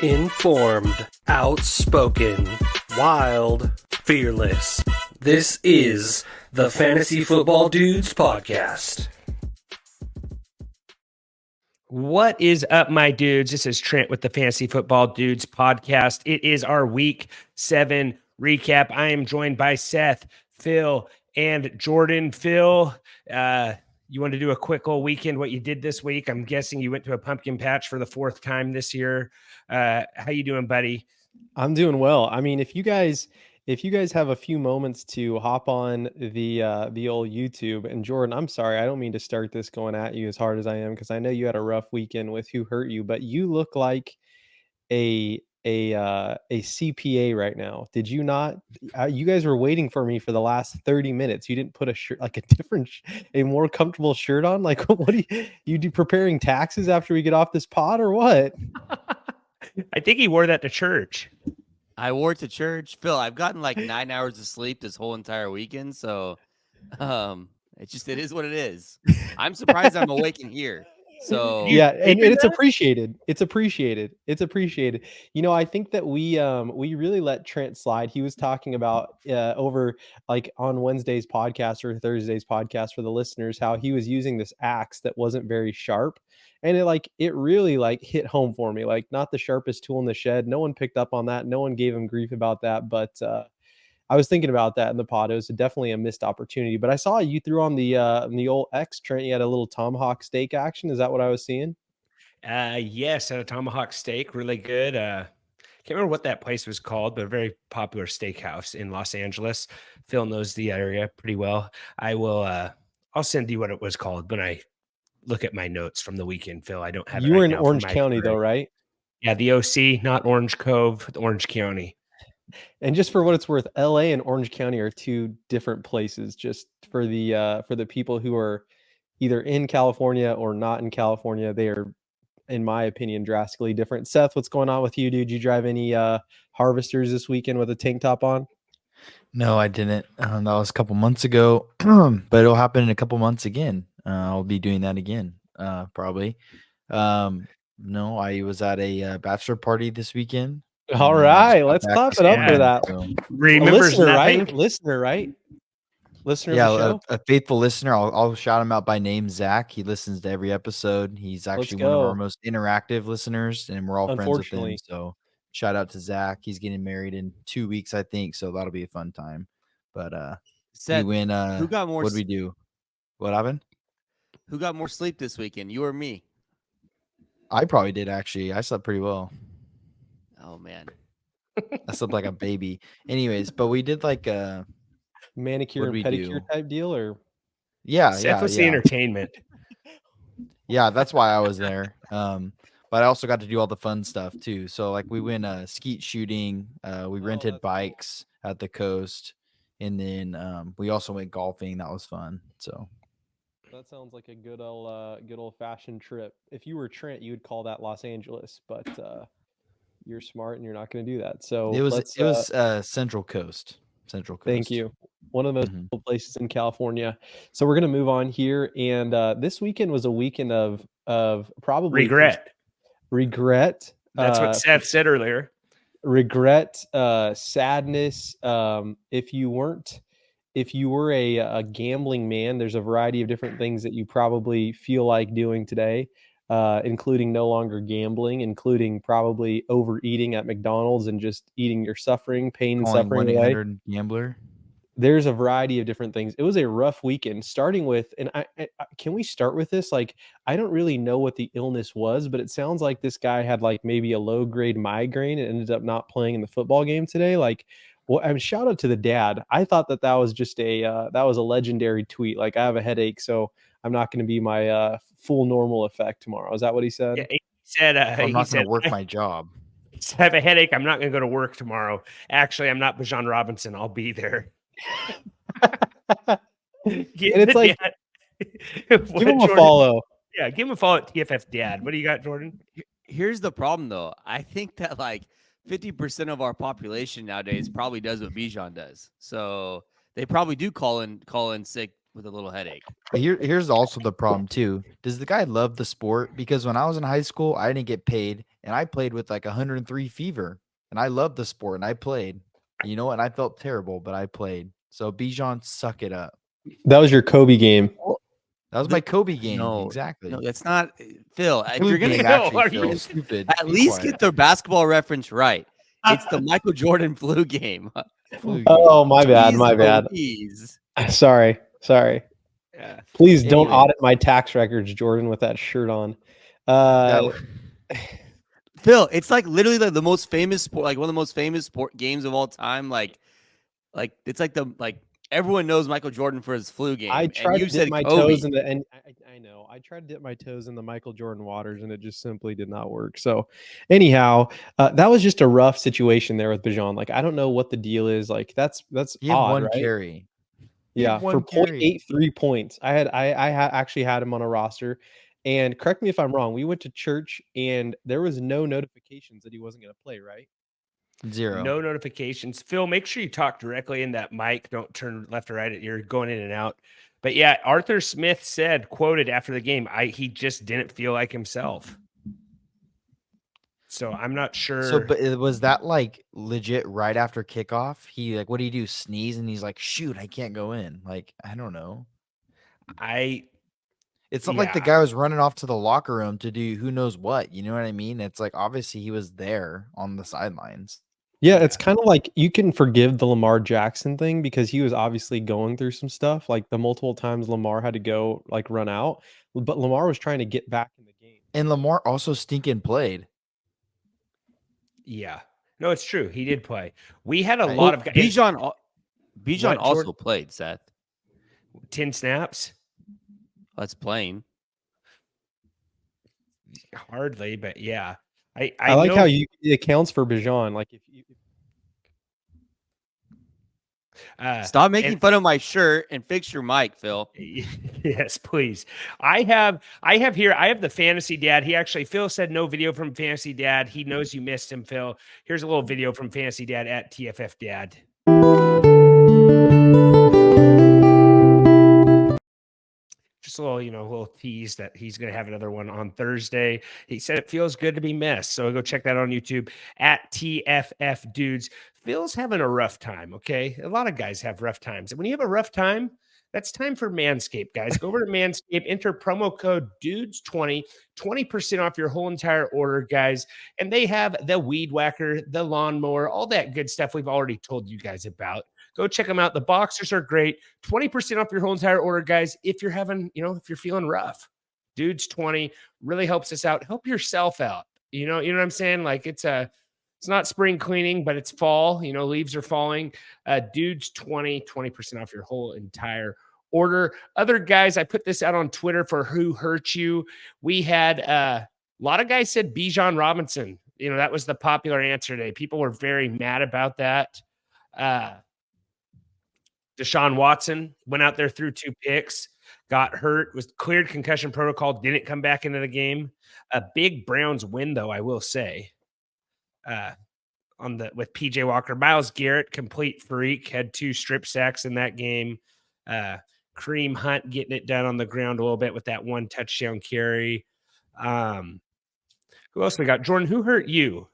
Informed, outspoken, wild, fearless. This is the Fantasy Football Dudes Podcast. What is up, my dudes? This is Trent with the Fantasy Football Dudes Podcast. It is our Week 7 recap. I am joined by Seth, Phill, and Jordan. Phill, you want to do a quick old weekend, what you did this week? I'm guessing you went to a pumpkin patch for the 4th time this year. How you doing, buddy? I'm doing well. I mean, if you guys have a few moments to hop on the old YouTube, and Jordan, I'm sorry, I don't mean to start this going at you as hard as I am, because I know you had a rough weekend with Who Hurt You, but you look like a CPA right now. Did you not? You guys were waiting for me for the last 30 minutes. You didn't put a shirt, like a more comfortable shirt on. Like, what do you do? Preparing taxes after we get off this pod, or what? I think he wore that to church. I wore it to church. Phill, I've gotten like 9 hours of sleep this whole entire weekend, so it is what it is. I'm surprised I'm awake in here. So yeah, and it's appreciated. It's appreciated. You know, I think that we really let Trent slide. He was talking about over like on Wednesday's podcast or Thursday's podcast for the listeners, how he was using this axe that wasn't very sharp. And it really hit home for me. Like, not the sharpest tool in the shed. No one picked up on that. No one gave him grief about that. But I was thinking about that in the pod. It was definitely a missed opportunity. But I saw you threw on the old X, Trent. You had a little tomahawk steak action. Is that what I was seeing? Yes, at a tomahawk steak, really good. Can't remember what that place was called, but a very popular steakhouse in Los Angeles. Phill knows the area pretty well. I'll send you what it was called when I look at my notes from the weekend, Phill. I don't have it. You were in Orange County though, right? Yeah, the OC, not Orange Cove, the Orange County. And just for what it's worth, LA and Orange County are two different places. Just for the people who are either in California or not in California, they are, in my opinion, drastically different. Seth, what's going on with you, dude? Did you drive any harvesters this weekend with a tank top on? No, I didn't. That was a couple months ago, but it'll happen in a couple months again. I'll be doing that again, probably. No, I was at a bachelor party this weekend. All right, let's clap it up for that. So, Remembers listener, nothing. right? Listener, right? Listener, yeah, of the show? a faithful listener. I'll shout him out by name, Zach. He listens to every episode. He's actually one of our most interactive listeners, and we're all friends with him. So shout out to Zach. He's getting married in 2 weeks, I think. So that'll be a fun time. But Seth, we win. who got more? What'd we do? What happened? Who got more sleep this weekend? You or me? I probably did, actually. I slept pretty well. Oh man, I slept like a baby. Anyways, but we did like a manicure and pedicure type deal, or Seth was the entertainment. Yeah, that's why I was there. But I also got to do all the fun stuff too. So like we went skeet shooting, we rented bikes at the coast, and then we also went golfing. That was fun. So that sounds like a good old fashioned trip. If you were Trent, you would call that Los Angeles, but you're smart and you're not going to do that. So it was Central Coast. Central Coast. Thank you. One of the most beautiful places in California. So we're going to move on here, and this weekend was a weekend of probably regret. That's what Seth said earlier. Regret, sadness. If you were a gambling man, there's a variety of different things that you probably feel like doing today, including no longer gambling, including probably overeating at McDonald's and just eating your pain and suffering away. Gambler. There's a variety of different things. It was a rough weekend, starting with, and I can we start with this? Like, I don't really know what the illness was, but it sounds like this guy had like maybe a low grade migraine and ended up not playing in the football game today. Like, well, I mean, shout out to the dad. I thought that was just that was a legendary tweet. Like, I have a headache, so I'm not going to be my full normal effect tomorrow. Is that what he said? Yeah, he said, I'm not going to work my job. I have a headache. I'm not going to go to work tomorrow. Actually, I'm not Bijan Robinson. I'll be there. And it's like, give him a follow. Yeah, give him a follow at TFF Dad. What do you got, Jordan? Here's the problem, though. I think that like 50% of our population nowadays probably does what Bijan does. So they probably do call in sick with a little headache. Here's also the problem too. Does the guy love the sport? Because when I was in high school, I didn't get paid, and I played with like 103 fever, and I loved the sport, and I played. You know, and I felt terrible, but I played. So Bijan, suck it up. That was your Kobe game. That was my Kobe game. No, Exactly. that's not Phil. If Kobe you're gonna game, No, actually, are Phil, you- stupid. at Be least quiet. get the basketball reference right. It's the Michael Jordan flu game. Flu game. Oh, my bad. Jeez My bad. Louise. Sorry. Yeah. Please don't Anyway. audit my tax records, Jordan, with that shirt on. That- Phil, it's like literally the most famous sport, like one of the most famous sport games of all time. Like it's like everyone knows Michael Jordan for his flu game. I and tried you to said dip my Kobe. toes in the and I know I tried to dip my toes in the Michael Jordan waters and it just simply did not work. So anyhow, that was just a rough situation there with Bijan. Like I don't know what the deal is. Like that's he had odd, one right? carry. He had Yeah, one for carry. 0.83 points. I actually had him on a roster. And correct me if I'm wrong. We went to church and there was no notifications that he wasn't going to play, right? 0. No notifications. Phil, make sure you talk directly in that mic. Don't turn left or right. You're going in and out. But yeah, Arthur Smith said, quoted after the game, he just didn't feel like himself. So I'm not sure. So, but was that like legit right after kickoff? He like, what do you do? Sneeze, and he's like, shoot, I can't go in. Like, I don't know. It's not like the Yeah. guy was running off to the locker room to do who knows what. You know what I mean? It's like obviously he was there on the sidelines. Yeah, it's kind of like you can forgive the Lamar Jackson thing because he was obviously going through some stuff, like the multiple times Lamar had to go like run out, but Lamar was trying to get back in the game. And Lamar also stinking played. Yeah. No, it's true. He did play. We had a Well, lot of guys. Bijan What, also Jordan? played, Seth. 10 snaps? That's plain. Hardly, but yeah. I like how it accounts for Bijan. Like if you Stop making fun of my shirt and fix your mic, Phil. Yes, please. I have the fantasy dad. Phil said no video from fantasy dad. He knows you missed him, Phil. Here's a little video from fantasy dad at TFF dad. Just a little tease that he's going to have another one on Thursday. He said it feels good to be missed. So go check that on YouTube at TFF Dudes. Phil's having a rough time, okay? A lot of guys have rough times. And when you have a rough time, that's time for Manscaped, guys. Go over to Manscaped, enter promo code DUDES20, 20% off your whole entire order, guys. And they have the Weed Whacker, the lawnmower, all that good stuff we've already told you guys about. Go check them out. The boxers are great. 20% off your whole entire order, guys. If you're having, if you're feeling rough, DUDES20 really helps us out. Help yourself out. You know what I'm saying? Like it's not spring cleaning, but it's fall. Leaves are falling. DUDES20, 20% off your whole entire order. Other guys, I put this out on Twitter for Who Hurt You. We had a lot of guys said Bijan Robinson. That was the popular answer today. People were very mad about that. Deshaun Watson went out there, threw 2 picks, got hurt, was cleared concussion protocol, didn't come back into the game. A big Browns win, though, I will say. With PJ Walker, Myles Garrett, complete freak, had 2 strip sacks in that game. Kareem Hunt getting it done on the ground a little bit with that 1 touchdown carry. Who else we got? Jordan, who hurt you?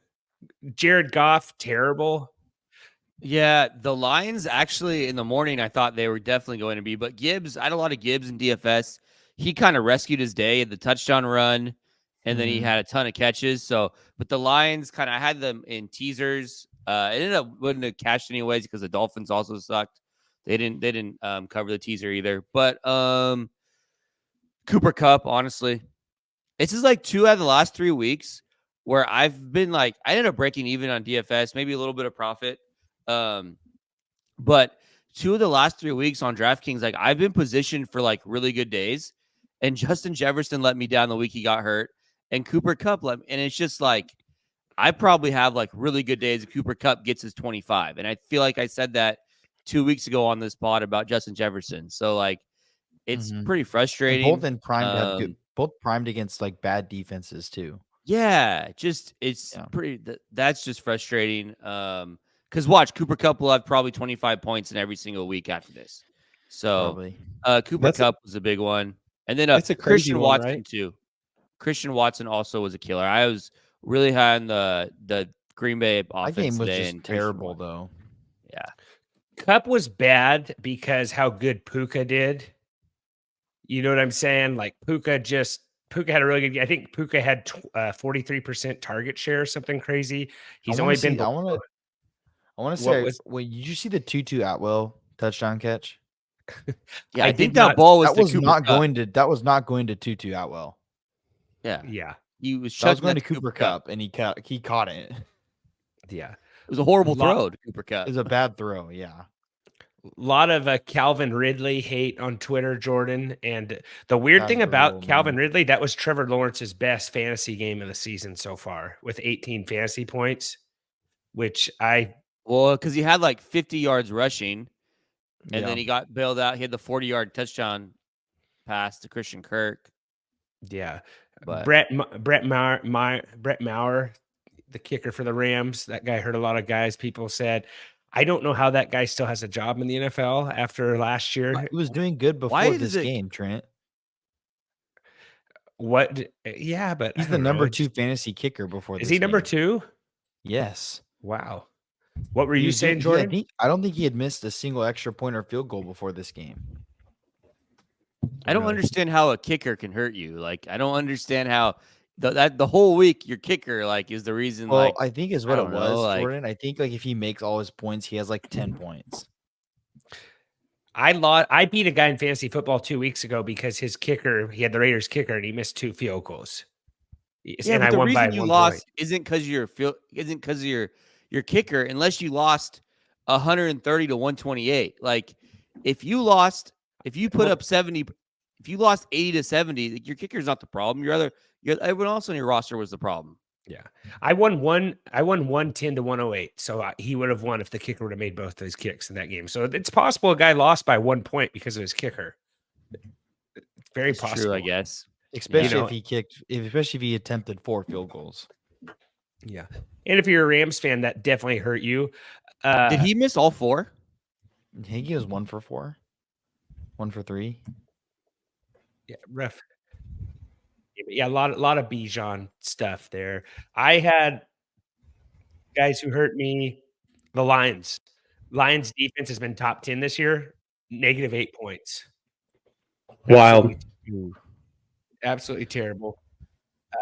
Jared Goff, terrible. Yeah, the Lions actually in the morning, I thought they were definitely going to be, but Gibbs, I had a lot of Gibbs in DFS. He kind of rescued his day at the touchdown run, and then he had a ton of catches. So, but the Lions I had them in teasers. It ended up wouldn't have cashed anyways because the Dolphins also sucked. They didn't cover the teaser either. But Cooper Kupp, honestly, this is like 2 out of the last 3 weeks where I've been I ended up breaking even on DFS, maybe a little bit of profit. But 2 of the last 3 weeks on DraftKings, I've been positioned for really good days, and Justin Jefferson let me down the week he got hurt, and Cooper Kupp and it's just I probably have really good days if Cooper Kupp gets his 25, and I feel like I said that 2 weeks ago on this pod about Justin Jefferson. So it's pretty frustrating. And both in prime to have good, both primed against bad defenses too. Yeah, pretty. That's just frustrating. Because watch, Cooper Kupp will have probably 25 points in every single week after this. So Probably. Cooper That's a- Kupp was a big one. And then It's a crazy Christian one, Watson right? too. Christian Watson also was a killer. I was really high on the Green Bay That offense game was today. just And Christian terrible, Watson. though. Yeah. Cup was bad because how good Puka did. You know what I'm saying? Like Puka had a really good. I think Puka had 43% target share, or something crazy. He's only been. I want to What say. was? Wait, did you see the Tutu Atwell touchdown catch? Yeah, I I did think not- that ball was That to was Cooper not Kupp. going to. That was not going to Tutu Atwell. Yeah. Yeah, He was That was chucking going that to Cooper Kupp, and he caught it. yeah. It was a horrible Lot- throw to Cooper It Kupp. was a bad throw. Yeah. lot of Calvin Ridley hate on Twitter, Jordan. And the weird That's thing brutal, about man. Calvin Ridley, that was Trevor Lawrence's best fantasy game of the season so far with 18 fantasy points, which Well, because he had like 50 yards rushing, and Yeah. then he got bailed out. He had the 40-yard touchdown pass to Christian Kirk. yeah. But Brett Maher, the kicker for the Rams, that guy hurt a lot of guys. People said, I don't know how that guy still has a job in the NFL after last year. He was doing good Why before does this it- game, Trent. Yeah, but I He's the don't know. number 2 fantasy kicker before Is this he number game. 2? Yes. Wow. What were He you was saying, doing- Jordan? I don't think he had missed a single extra point or field goal before this game. I don't Really? understand how a kicker can hurt you. Like, I don't understand how the whole week your kicker like is the reason. Well, like, I think is I what it don't know, was, like- Jordan. I think like if he makes all his points, he has like 10 points. I beat a guy in fantasy football 2 weeks ago because his kicker, he had the Raiders kicker and he missed 2 field goals. yeah, And but I the won by reason you 1 lost point. isn't because of your kicker, unless you lost 130 to 128. Like, if you put up 70, if you lost 80 to 70, your kicker's not the problem. Everyone else on your roster was the problem. Yeah. I won 110 to 108. So he would have won if the kicker would have made both those kicks in that game. So it's possible a guy lost by 1 point because of his kicker. Very It's possible. true, I guess. Especially know- especially if he attempted 4 field goals. Yeah. And if you're a Rams fan, that definitely hurt you. Did he miss all 4? I think he was 1 for 4. 1 for 3. Yeah, rough. Yeah, a lot of Bijan stuff there. I had guys who hurt me. The Lions. Lions defense has been top 10 this year. -8 points. Wild. Absolutely terrible.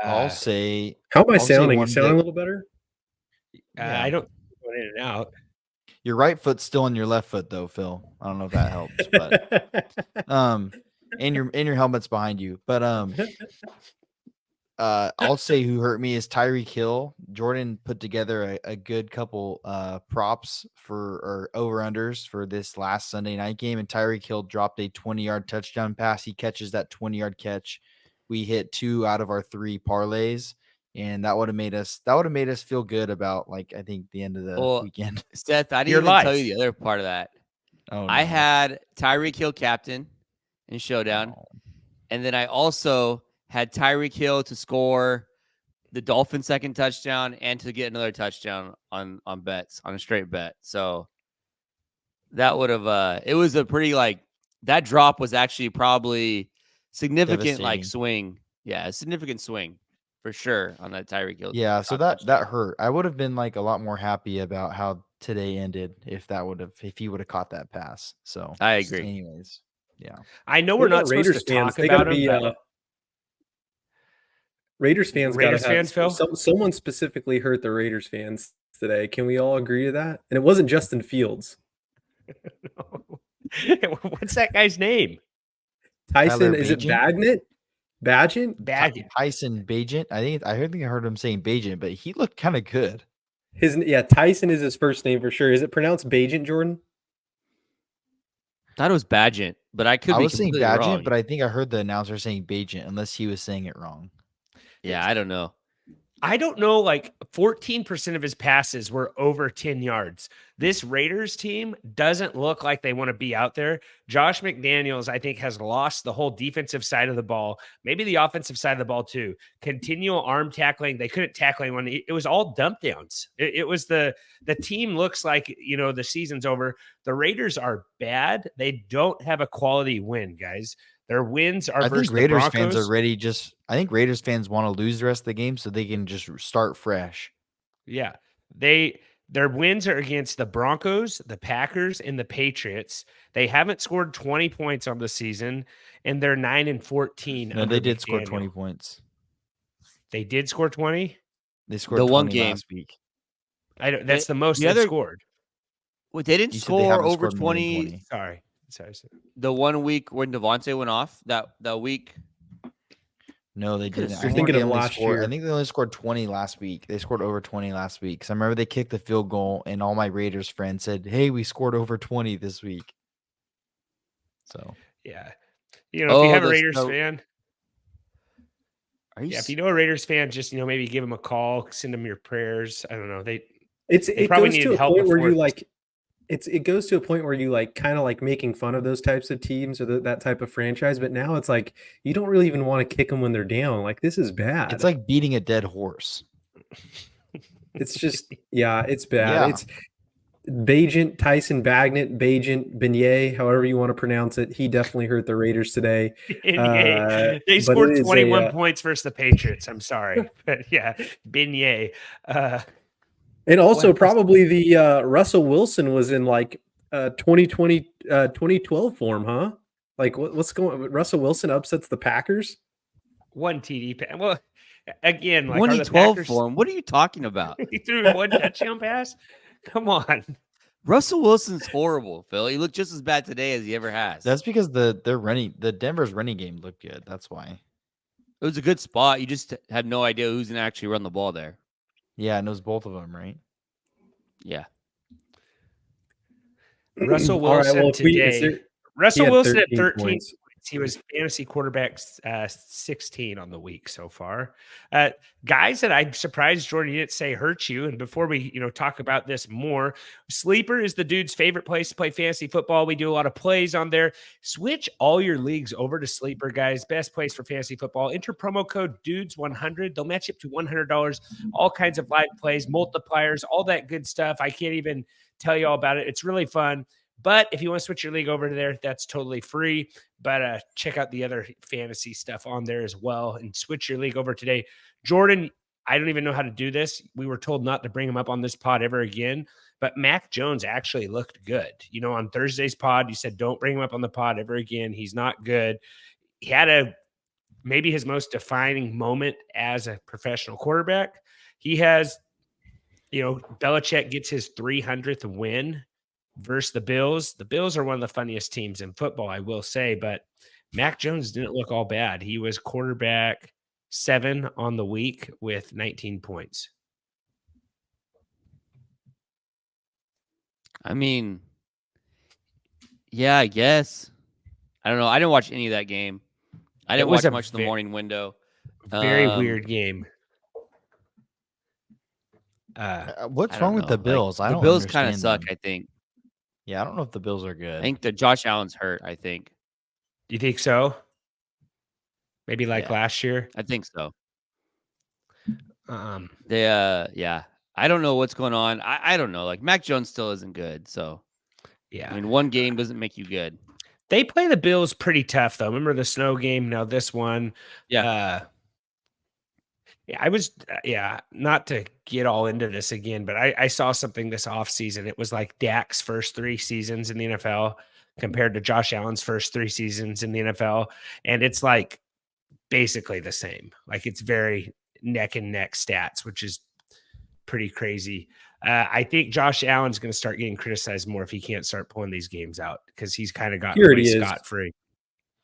I'll say How am I I'll say sounding? You one sounding big- a little better? yeah. I don't go in and out. Your right foot's still on your left foot though, Phil. I don't know if that helps, but and your helmet's behind you. But I'll say who hurt me is Tyreek Hill. Jordan put together a good couple props or over-unders for this last Sunday night game, and Tyreek Hill dropped a 20-yard touchdown pass. He catches that 20-yard catch. We hit 2 out of our 3 parlays, and that would have made us feel good about, like, I think the end of the weekend. Seth, I Your didn't even tell life. you the other part of that. Oh, I no. had Tyreek Hill captain in Showdown, Oh. and then I also had Tyreek Hill to score the Dolphins' second touchdown and to get another touchdown on bets, on a straight bet. So that would have it was a pretty, like, that drop was actually probably significant, like, Devastating. swing. Yeah, a significant swing for sure on that Tyreek Hill. Yeah, so touchdown. that hurt. I would have been like a lot more happy about how today ended if he would have caught that pass. So I agree. Anyways, yeah. I know What we're not about supposed to talk They about gotta be him, but Raiders fans. Raiders gotta have fans, Phil? someone specifically hurt the Raiders fans today. Can we all agree to that? And it wasn't Justin Fields. what's that guy's name? Tyson, Tyler is it Bagent? Bagent? Badger. Tyson Bagent. I heard him saying Bagent, but he looked kind of good. Tyson is his first name for sure. Is it pronounced Bagent, Jordan? Thought it was Badgett, but I could I be was saying completely Bagent, wrong. but I think I heard the announcer saying Bagent, unless he was saying it wrong. Yeah, I don't know. I don't know, like 14% of his passes were over 10 yards. This Raiders team doesn't look like they want to be out there. Josh McDaniels, I think, has lost the whole defensive side of the ball, maybe the offensive side of the ball too. Continual arm tackling. They couldn't tackle anyone. It was all dump downs. It was the team looks like, the season's over. The Raiders are bad. They don't have a quality win, guys. Their wins are I versus think Raiders the fans Broncos. are ready. I think Raiders fans want to lose the rest of the game so they can just start fresh. Yeah. Their wins are against the Broncos, the Packers, and the Patriots. They haven't scored 20 points on the season, and they're 9-14. No, they did score 20 points. They did score 20? They scored The 20 one game. last week. That's the most the they've other- scored. Wait, they didn't You said they score haven't over scored more than 20 Sorry. the 1 week when Devonta went off that week. No, they didn't. You're thinking of last year. I think they only scored 20 last week. They scored over 20 last week. Because I remember they kicked the field goal, and all my Raiders friends said, "Hey, we scored over 20 this week." So Yeah. If you have a the Raiders snow- fan, Are you? if you know a Raiders fan, just maybe give them a call, send them your prayers. I don't know. It probably goes needed to a help point where before you this. like it goes to a point where you like kind of like making fun of those types of teams or that type of franchise, but now it's like you don't really even want to kick them when they're down. Like, this is bad. it's like beating a dead horse. It's just it's bad. Yeah. It's Tyson Beignet, however you want to pronounce it. He definitely hurt the Raiders today. They but scored it is 21 points versus the Patriots. I'm sorry. But yeah, Beignet. And also What- probably the Russell Wilson was in like 2012 form, huh? Like what's going on? Russell Wilson upsets the Packers? One TD pass. Well, again, like are the 2012 Packers, form. What are you talking about? he threw one touchdown pass. Come on. Russell Wilson's horrible, Phil. He looked just as bad today as he ever has. That's because the Denver's running game looked good. That's why. It was a good spot. You just had no idea who's gonna actually run the ball there. Yeah, and it was both of them, right? Yeah. Russell All right, Wilson well, if we- is today. there- Russell had Wilson at 13 13 points. points. He was fantasy quarterback 16 on the week so far. Guys that I'm surprised, Jordan, you didn't say hurt you. And before we, talk about this more, Sleeper is the dude's favorite place to play fantasy football. We do a lot of plays on there. Switch all your leagues over to Sleeper, guys. Best place for fantasy football. Enter promo code DUDES100. They'll match you up to $100. All kinds of live plays, multipliers, all that good stuff. I can't even tell you all about it. It's really fun. But if you want to switch your league over to there, that's totally free. But check out the other fantasy stuff on there as well and switch your league over today. Jordan, I don't even know how to do this. We were told not to bring him up on this pod ever again. But Mac Jones actually looked good. On Thursday's pod, you said don't bring him up on the pod ever again. He's not good. He had maybe his most defining moment as a professional quarterback. He has, Belichick gets his 300th win versus the Bills. The Bills are one of the funniest teams in football, I will say, but Mac Jones didn't look all bad. He was quarterback 7 on the week with 19 points. I mean, yeah, I guess. I don't know. I didn't watch any of that game. I didn't watch much of the morning window. Very weird game. What's I wrong don't with know. the Bills? I The don't Bills kind of understand suck, them. I think. Yeah, I don't know if the Bills are good. I think that Josh Allen's hurt, I think. Do you think so? Maybe like Yeah. last year? I think so. They Yeah. I don't know what's going on. I don't know. Like Mac Jones still isn't good. So yeah. I mean, one game doesn't make you good. They play the Bills pretty tough though. Remember the snow game? Now this one. Yeah. I was, not to get all into this again, but I saw something this offseason. It was like Dak's first 3 seasons in the NFL compared to Josh Allen's first 3 seasons in the NFL. And it's like basically the same. Like it's very neck and neck stats, which is pretty crazy. I think Josh Allen's going to start getting criticized more if he can't start pulling these games out because he's kind of gotten away scot-free.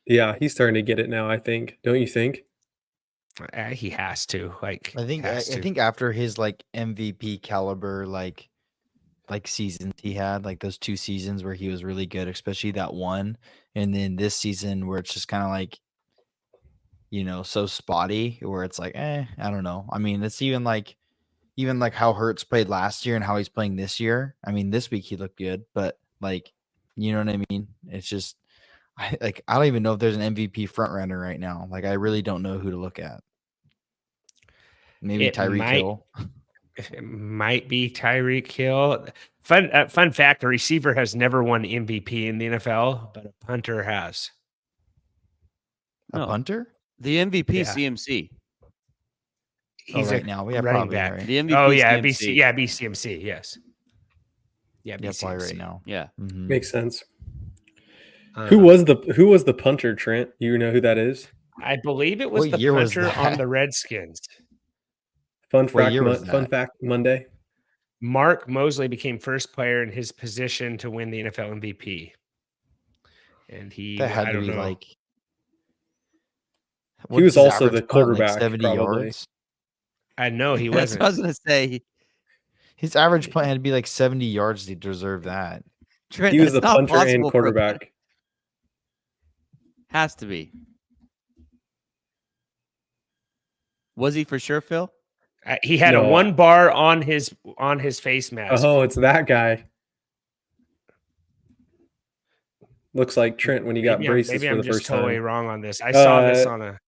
Yeah, he's starting to get it now, I think. Don't you think? He has to. I think after his like MVP caliber like seasons he had, like those 2 seasons where he was really good, especially that one, and then this season where it's just kind of like, so spotty where it's like, I don't know. I mean, it's even like how Hurts played last year and how he's playing this year. I mean, this week he looked good, but like, you know what I mean? It's just, I don't even know if there's an MVP front runner right now. Like, I really don't know who to look at. Maybe Tyreek Hill. It might be Tyreek Hill. Fun fact: a receiver has never won MVP in the NFL, but a punter has. A punter? The MVP Yeah. CMC. He's right now. Yeah, running probably back. right. The MVP Oh yeah, CMC. BCMC. Yes. Yeah, Yeah, BCMC. probably right now. Yeah. Mhm. Makes sense. Who was the punter, Trent? You know who that is? I believe it was What the year was punter on that? the Redskins. Fun What fact, year was Fun that? fact Monday. Mark Mosley became first player in his position to win the NFL MVP. And That had I to don't be know. like. He was his also average the punt, quarterback, 70 probably. yards. I know he That's wasn't. what I was gonna say. His average punt had to be like 70 yards to deserve that. Trent, He was that's the not punter and possible for a punt. quarterback. Has to be. Was he for sure, Phil? He had No. one bar on his face mask. Oh, it's that guy. Looks like Trent when he got braces maybe for I'm the just first totally time. wrong on this. I saw this on a.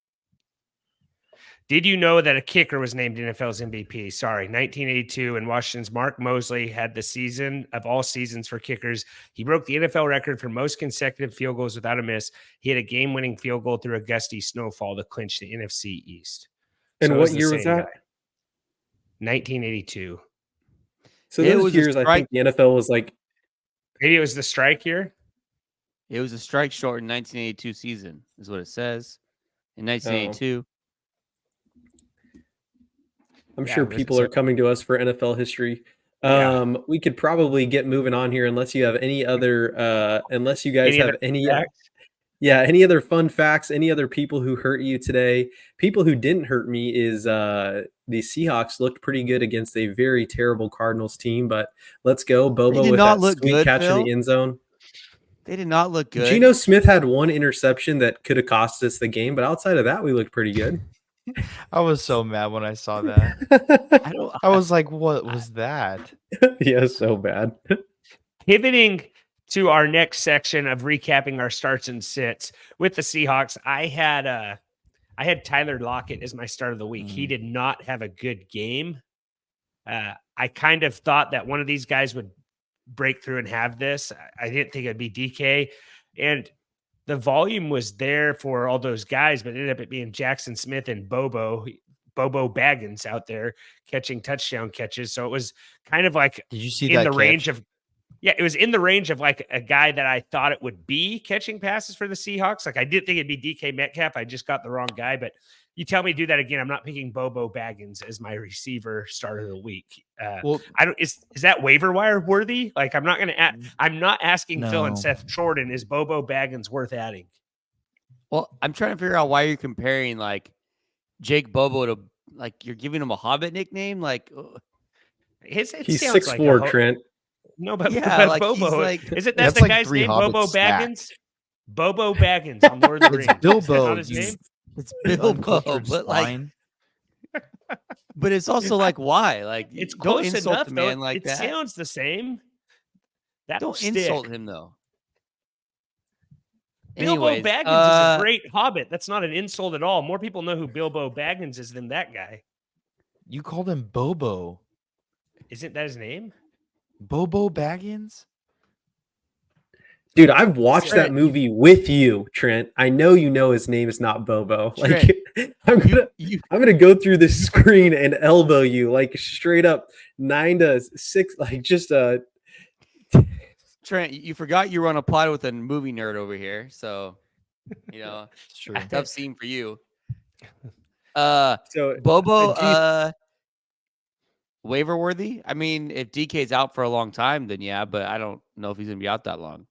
Did you know that a kicker was named NFL's MVP? Sorry, 1982, and Washington's Mark Mosley had the season of all seasons for kickers. He broke the NFL record for most consecutive field goals without a miss. He had a game-winning field goal through a gusty snowfall to clinch the NFC East. And So what year was that? 1982. So It those was a years, I think strike. the NFL was like, Maybe it was the strike year. It was a strike short in 1982 season, is what it says. In 1982. I'm Yeah, sure people are coming to us for NFL history. Yeah. We could probably get moving on here unless you have any other, unless you guys Any have other any, facts? any other fun facts, any other people who hurt you today. People who didn't hurt me is the Seahawks looked pretty good against a very terrible Cardinals team, but let's go. Bobo did with not that look sweet good, catch in Phil. the end zone. They did not look good. Geno Smith had one interception that could have cost us the game, but outside of that, we looked pretty good. I was so mad when I saw that. I was like, what was that? Yeah, so bad. Pivoting to our next section of recapping our starts and sits with the Seahawks, I had Tyler Lockett as my start of the week. He did not have a good game. I kind of thought that one of these guys would break through and have this. I didn't think it'd be DK. And the volume was there for all those guys, but it ended up being Jackson Smith and Bobo Baggins out there catching touchdown catches. So it was kind of like Did you see in that the catch? range of, it was in the range of like a guy that I thought it would be catching passes for the Seahawks. Like I didn't think it'd be DK Metcalf. I just got the wrong guy, but you tell me to do that again. I'm not picking Bobo Baggins as my receiver start of the week. Well, is that waiver wire worthy? Like I'm not going to I'm not asking Phil and No. Seth Jordan, is Bobo Baggins worth adding? Well, I'm trying to figure out why you're comparing like Jake Bobo to like you're giving him a Hobbit nickname. Like He's sounds 6'4", like Trent. No, but, Yeah, but like, he's Bobo, like- isn't that That's the like guy's 3 name? Bobo Hobbits Baggins? stacked. Bobo Baggins on Lord of the It's Rings. Is that Bilbo. not his you name? it's Bilbo, uncultured but like, swine. but it's also like why? Like It's don't close insult enough, the though. man like It that. sounds the same. That'll Don't stick. insult him though. Bilbo Anyways, Baggins is a great hobbit. That's not an insult at all. More people know who Bilbo Baggins is than that guy. You called him Bobo. Isn't that his name? Bobo Baggins? Dude, I've watched Trent, that movie with you, Trent. I know you know his name is not Bobo. Like I'm gonna go through this screen and elbow you like straight up 9 to 6, like just Trent, you forgot you were on a pod with a movie nerd over here, so you know, It's true. tough scene for you. so Bobo, waiver worthy. I mean, if DK's out for a long time, then yeah, but I don't know if he's gonna be out that long.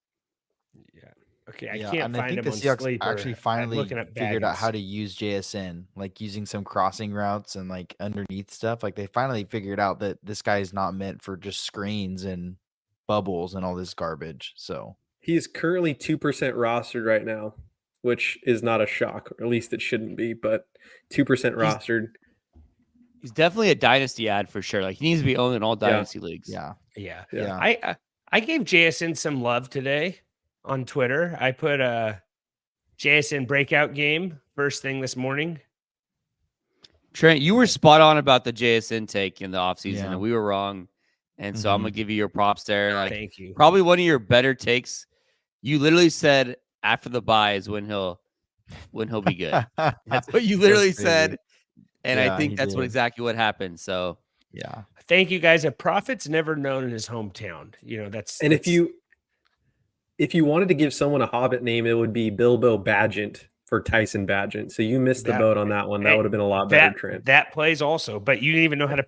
Yeah. Okay, I Yeah, can't and find I think him the on Seahawks Sleeper. actually I'm finally looking up figured out Baggins. how to use JSN, like using some crossing routes and like underneath stuff. Like they finally figured out that this guy is not meant for just screens and bubbles and all this garbage. So he is currently 2% rostered right now. which is not a shock, or at least it shouldn't be, but 2% rostered. He's definitely a dynasty ad for sure. Like he needs to be owned in all dynasty leagues. Yeah. I gave JSN some love today on Twitter. I put a JSN breakout game first thing this morning. Trent, you were spot on about the JSN take in the offseason, Yeah. and we were wrong. And so I'm gonna give you your props there. Like, Thank you. Probably one of your better takes. You literally said after the bye is when he'll be good. That's what you literally said. And I think that's exactly what happened. So yeah. Thank you guys. A prophet's never known in his hometown. And if you wanted to give someone a Hobbit name, it would be Bilbo Badgent for Tyson Badgent. So you missed the boat on that one. That would have been a lot better, Trent. That plays also, but you didn't even know how to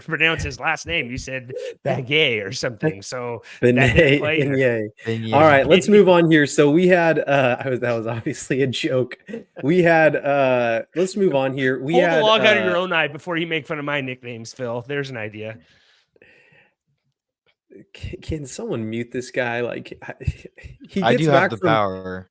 pronounce his last name. You said Bagay or something. So Beignet. All right, let's move on here. So we had that was obviously a joke. We had let's move on here. We Pull had the log out of your own eye before you make fun of my nicknames, Phill. There's an idea. Can someone mute this guy? Like I do have the power.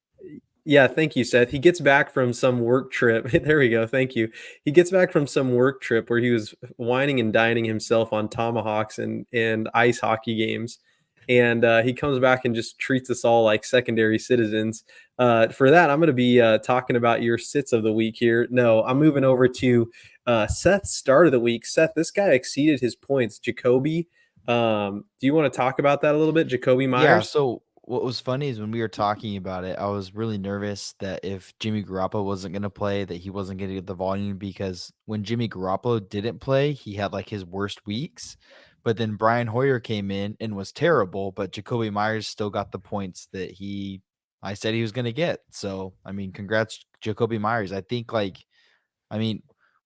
Yeah, thank you, Seth. He gets back from some work trip. There we go. Thank you. He gets back from some work trip where he was whining and dining himself on tomahawks and ice hockey games. And he comes back and just treats us all like secondary citizens. For that, I'm going to be talking about your sits of the week here. No, I'm moving over to Seth's start of the week. Seth, this guy exceeded his points. Jacoby, do you want to talk about that a little bit? Jacoby Myers? Yeah, so what was funny is when we were talking about it, I was really nervous that if Jimmy Garoppolo wasn't going to play, that he wasn't going to get the volume, because when Jimmy Garoppolo didn't play, he had like his worst weeks. But then Brian Hoyer came in and was terrible, but Jacoby Myers still got the points that I said he was going to get. So, I mean, congrats, Jacoby Myers. I think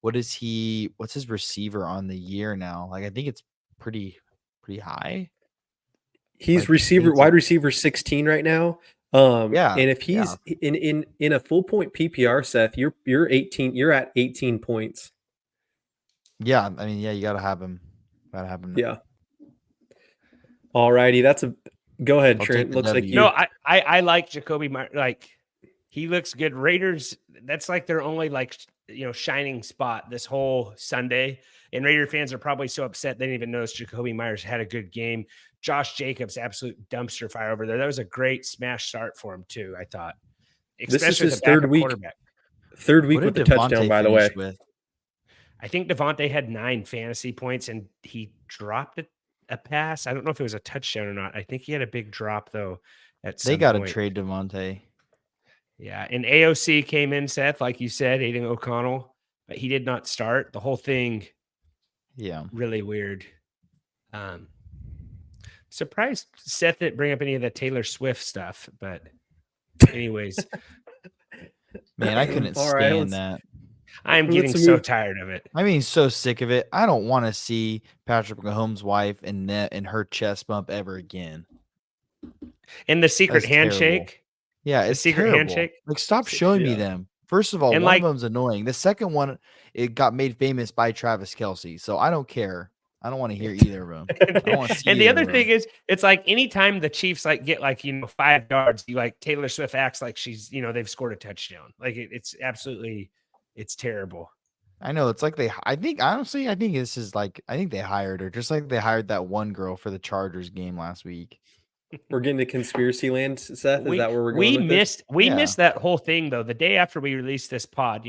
what's his receiver on the year now? Like, I think it's pretty high. He's wide receiver 16 right now. Yeah. And if he's in a full point PPR, Seth, you're 18. You're at 18 points. Yeah, I mean, you gotta have him. Yeah. All righty, go ahead, Trent. Looks like you. No, I like Jacoby. Like he looks good. Raiders. That's like their only shining spot this whole Sunday. And Raider fans are probably so upset they didn't even notice Jacoby Myers had a good game. Josh Jacobs, absolute dumpster fire over there. That was a great smash start for him too, I thought. This is his third week. Third week with the touchdown, by the way. I think Devonta had 9 fantasy points and he dropped a pass. I don't know if it was a touchdown or not. I think he had a big drop though. They got to trade Devonta. Yeah, and AOC came in, Seth, like you said, Aiden O'Connell, but he did not start. The whole thing, really weird. Surprised Seth didn't bring up any of the Taylor Swift stuff, but anyways. Man, I couldn't stand that. I'm getting so tired of it. I mean, so sick of it. I don't want to see Patrick Mahomes' wife and her chest bump ever again. And the secret handshake. Terrible. Yeah, it's secret terrible. handshake. Like, stop showing me them. First of all, one of them's annoying. The second one, it got made famous by Travis Kelce. So I don't care. I don't want to hear either of them. I don't want to see and the other thing is, it's like anytime the Chiefs get 5 yards, Taylor Swift acts like she's they've scored a touchdown. Like it's absolutely, it's terrible. I know, it's like I think this is I think they hired her just like they hired that one girl for the Chargers game last week. We're getting to conspiracy land, Seth. Is that where we're going? We missed that whole thing though. The day after we released this pod,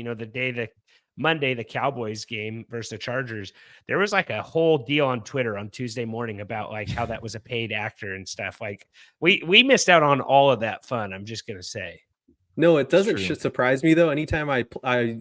Monday, the Cowboys game versus the Chargers, there was a whole deal on Twitter on Tuesday morning about how that was a paid actor and stuff. We missed out on all of that fun. I'm just going to say. No, it doesn't surprise me though. Anytime I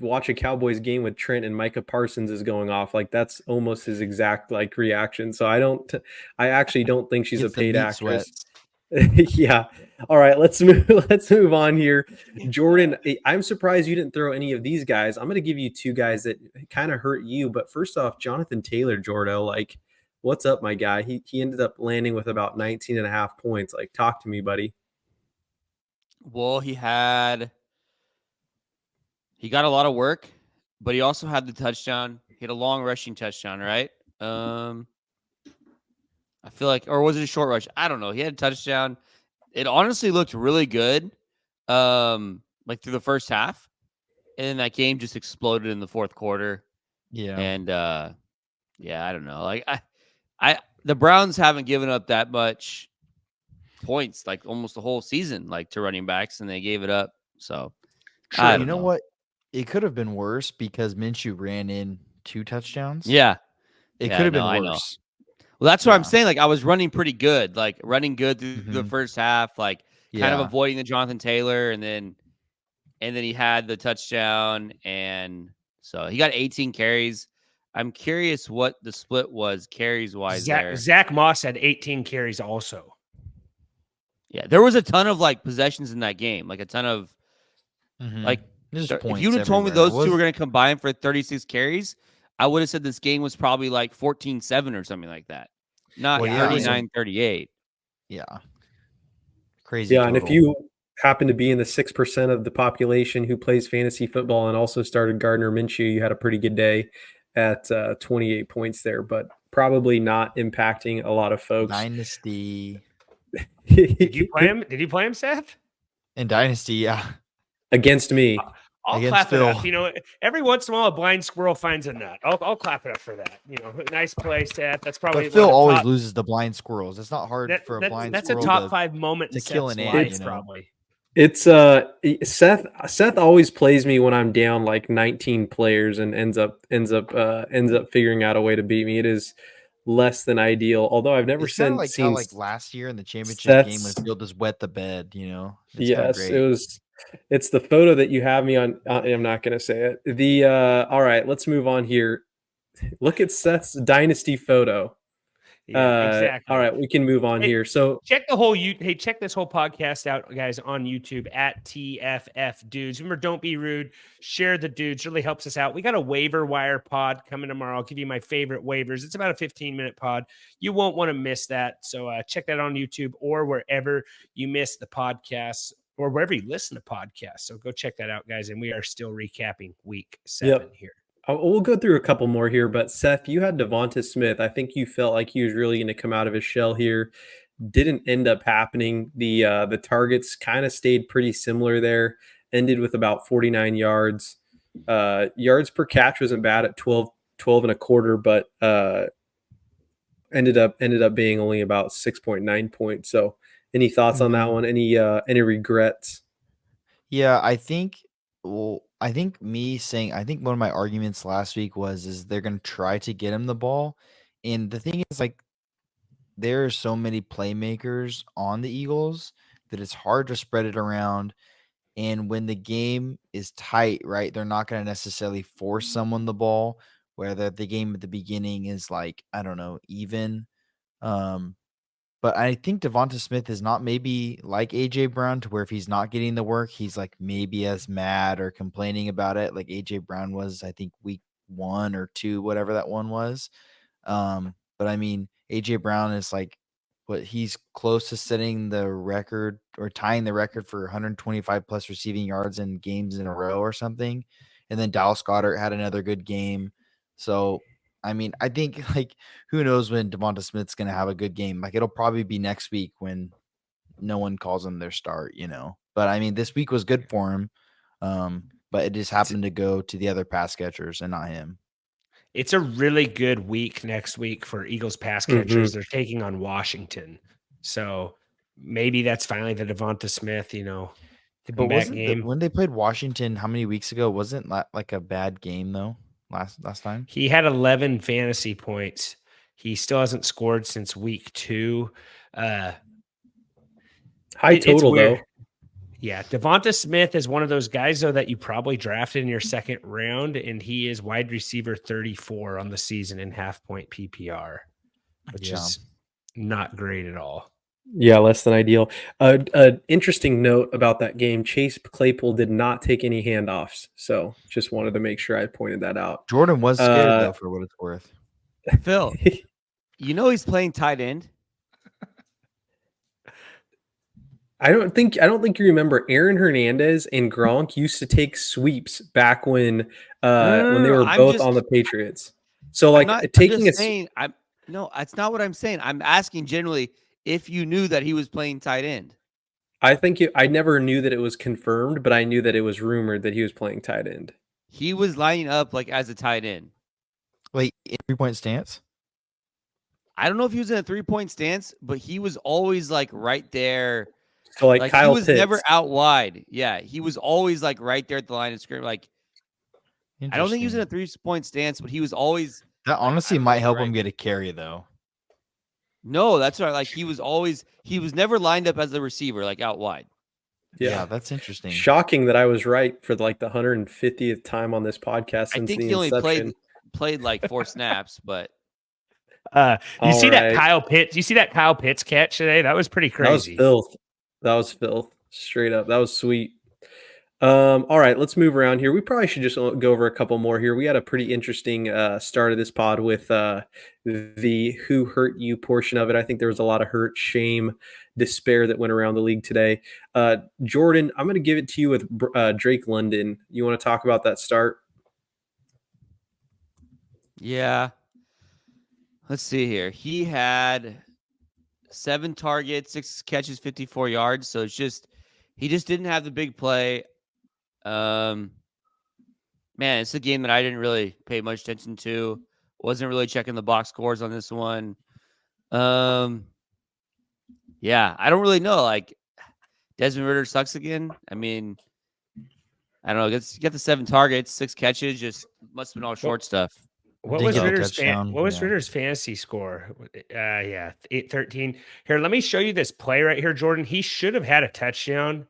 watch a Cowboys game with Trent and Micah Parsons is going off, that's almost his exact reaction. So I actually don't think she's a paid actress. Yeah. All right, let's move on here. Jordan, I'm surprised you didn't throw any of these guys. I'm going to give you 2 guys that kind of hurt you, but first off, Jonathan Taylor, Jordo, what's up, my guy? He ended up landing with about 19.5 points. Talk to me, buddy. Well, he got a lot of work, but he also had the touchdown. He had a long rushing touchdown, right? I feel or was it a short rush? I don't know. He had a touchdown. It honestly looked really good. like through the first half, and then that game just exploded in the fourth quarter. Yeah. And yeah, I don't know. Like the Browns haven't given up that much points like almost the whole season, like to running backs, and they gave it up. So I You don't know know what? It could have been worse because Minshew ran in 2 touchdowns. Yeah, It yeah, could have no, been I know. worse. Well, that's what I'm Yeah. saying. Like I was running pretty good, like running good through the Mhm. first half, like kind of Yeah. avoiding the Jonathan Taylor, and then he had the touchdown, and so he got 18 carries. I'm curious what the split was carries wise there. Zach Moss had 18 carries also. Yeah, there was a ton of like possessions in that game, like a ton of Mhm. like. There's If points you would have told me everywhere. those two were going to combine for 36 carries, I would have said this game was probably like 14-7 or something like that, not Well, yeah, 39-38. Yeah. Crazy Yeah, and if total. you happen to be in the 6% of the population who plays fantasy football and also started Gardner Minshew, you had a pretty good day at 28 points there, but probably not impacting a lot of folks. Dynasty. Did you play him? Did you play him, Seth? In Dynasty, yeah. Against me. I'll Against clap it up. Phill. You know, every once in a while, a blind squirrel finds a nut. I'll clap it up for that. You know, nice play, Seth. That's probably But Phill one of the always top, loses the blind squirrels. It's not hard for a blind that's a squirrel top to 5 moment in kill Seth's an ant, life, you know? probably. It's Seth always plays me when I'm down like 19 players and ends up figuring out a way to beat me. It is less than ideal. Although I've never It's kind of seen like how like last year in the championship game when Seth's. Phill just wet the bed, you know? It's kind of Yes, great. it's the photo that you have me on. I'm not going to say it. All right, let's move on here. Look at Seth's dynasty photo. Yeah, exactly. All right, we can move on here. So check this whole podcast out, guys, on YouTube at TFF Dudes. Remember, don't be rude. Share the dudes. Really helps us out. We got a waiver wire pod coming tomorrow. I'll give you my favorite waivers. It's about a 15-minute pod. You won't want to miss that. So check that on YouTube or wherever you miss the podcast or wherever you listen to podcasts. So go check that out, guys. And we are still recapping week 7 here. We'll go through a couple more here, but Seth, you had Devonta Smith. I think you felt like he was really going to come out of his shell here. Didn't end up happening. The targets kind of stayed pretty similar there. Ended with about 49 yards. Yards per catch wasn't bad at 12 and a quarter, but ended up being only about 6.9 points. So, any thoughts on that one? Any regrets? Yeah, I think me saying I think one of my arguments last week is they're gonna try to get him the ball. And the thing is, like, there are so many playmakers on the Eagles that it's hard to spread it around. And when the game is tight, right, they're not gonna necessarily force someone the ball, whether the game at the beginning is like, I don't know, even. But I think Devonta Smith is not maybe like AJ Brown to where if he's not getting the work, he's like maybe as mad or complaining about it like AJ Brown was, I think week 1 or 2, whatever that one was. But I mean, AJ Brown is like he's close to setting the record or tying the record for 125 plus receiving yards in games in a row or something. And then Dallas Goedert had another good game. So I mean, I think like who knows when Devonta Smith's gonna have a good game. Like it'll probably be next week when no one calls him their start, you know. But I mean, this week was good for him. But it just happened to go to the other pass catchers and not him. It's a really good week next week for Eagles pass catchers. They're taking on Washington. So maybe that's finally the Devonta Smith, comeback game. When they played Washington, how many weeks ago? Wasn't like a bad game though? Last time he had 11 fantasy points. He still hasn't scored since week 2. High total though. Yeah, Devonta Smith is one of those guys though that you probably drafted in your second round, and he is wide receiver 34 on the season in half point PPR, which is not great at all. Yeah, less than ideal. Interesting note about that game: Chase Claypool did not take any handoffs, so just wanted to make sure I pointed that out. Jordan was scared though, for what it's worth. Phill, he's playing tight end. I don't think you remember Aaron Hernandez and Gronk used to take sweeps back when they were both on the Patriots. So like no, that's not what I'm saying. I'm asking generally if you knew that he was playing tight end. I think I never knew that it was confirmed, but I knew that it was rumored that he was playing tight end. He was lining up like as a tight end. Wait, in 3-point stance? I don't know if he was in a 3-point stance, but he was always like right there. So like Kyle he was Pitts. never out wide. Yeah, he was always like right there at the line of scrimmage. Like I don't think he was in a 3-point stance, but he was always. That honestly might help him get a carry though. No, that's right. Like he was never lined up as a receiver, like out wide. Yeah, that's interesting. Shocking that I was right for like the 150th time on this podcast since I think the he only inception. played like 4 snaps, but you see that Kyle Pitts? You see that Kyle Pitts catch today? That was pretty crazy. That was filth. Straight up. That was sweet. All right, let's move around here. We probably should just go over a couple more here. We had a pretty interesting start of this pod with the who hurt you portion of it. I think there was a lot of hurt, shame, despair that went around the league today. Jordan, I'm going to give it to you with Drake London. You want to talk about that start? Yeah. Let's see here. He had 7 targets, 6 catches, 54 yards. So he just didn't have the big play. Man, it's a game that I didn't really pay much attention to. Wasn't really checking the box scores on this one. Yeah, I don't really know. Like Desmond Ridder sucks again. I mean, I don't know. Get the 7 targets, 6 catches. Just must have been all short stuff. What was Ritter's fantasy score? 813. Here, let me show you this play right here, Jordan. He should have had a touchdown.